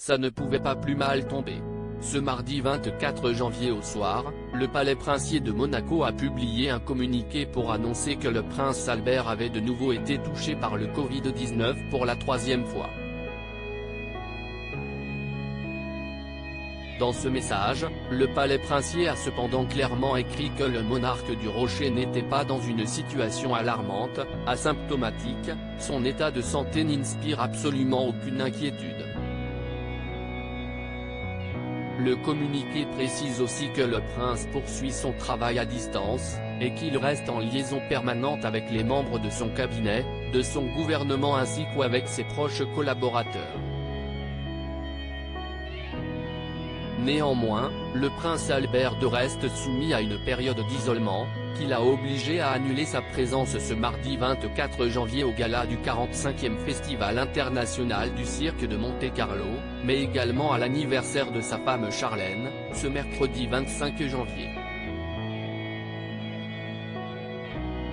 ça ne pouvait pas plus mal tomber. Ce mardi 24 janvier au soir, le palais princier de Monaco a publié un communiqué pour annoncer que le prince Albert avait de nouveau été touché par le Covid-19 pour la troisième fois. Dans ce message, le palais princier a cependant clairement écrit que le monarque du Rocher n'était pas dans une situation alarmante, asymptomatique, son état de santé n'inspire absolument aucune inquiétude. Le communiqué précise aussi que le prince poursuit son travail à distance, et qu'il reste en liaison permanente avec les membres de son cabinet, de son gouvernement ainsi qu'avec ses proches collaborateurs. Néanmoins, le prince Albert reste soumis à une période d'isolement, qui l'a obligé à annuler sa présence ce mardi 24 janvier au gala du 45e Festival international du cirque de Monte-Carlo, mais également à l'anniversaire de sa femme Charlène, ce mercredi 25 janvier.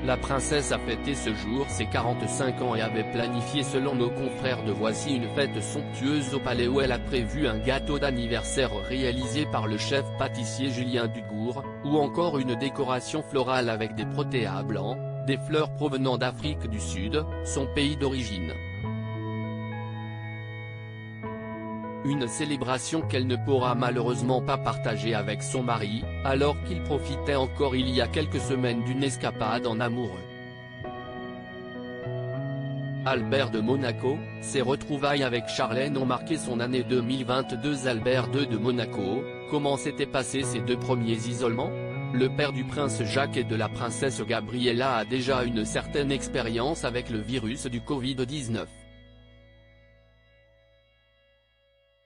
La princesse a fêté ce jour ses 45 ans et avait planifié selon nos confrères de Voici une fête somptueuse au palais où elle a prévu un gâteau d'anniversaire réalisé par le chef pâtissier Julien Dugour, ou encore une décoration florale avec des protéas blancs, des fleurs provenant d'Afrique du Sud, son pays d'origine. Une célébration qu'elle ne pourra malheureusement pas partager avec son mari, alors qu'il profitait encore il y a quelques semaines d'une escapade en amoureux. Albert de Monaco, ses retrouvailles avec Charlène ont marqué son année 2022. Albert II de Monaco, comment s'étaient passés ces deux premiers isolements? Le père du prince Jacques et de la princesse Gabriella a déjà une certaine expérience avec le virus du Covid-19.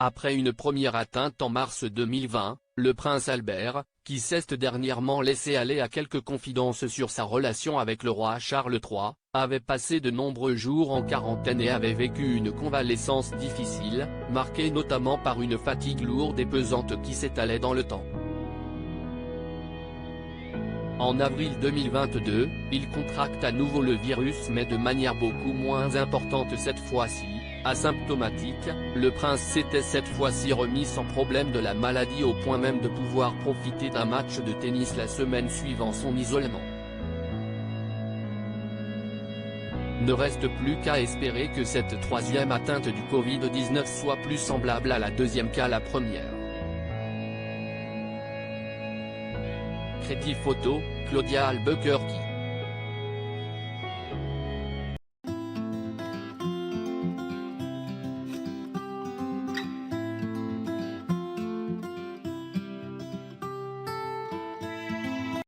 Après une première atteinte en mars 2020, le prince Albert, qui s'est dernièrement laissé aller à quelques confidences sur sa relation avec le roi Charles III, avait passé de nombreux jours en quarantaine et avait vécu une convalescence difficile, marquée notamment par une fatigue lourde et pesante qui s'étalait dans le temps. En avril 2022, il contracte à nouveau le virus mais de manière beaucoup moins importante cette fois-ci. Asymptomatique, le prince s'était cette fois-ci remis sans problème de la maladie au point même de pouvoir profiter d'un match de tennis la semaine suivant son isolement. Ne reste plus qu'à espérer que cette troisième atteinte du Covid-19 soit plus semblable à la deuxième qu'à la première. Crédit photo, Claudia Albuquerque.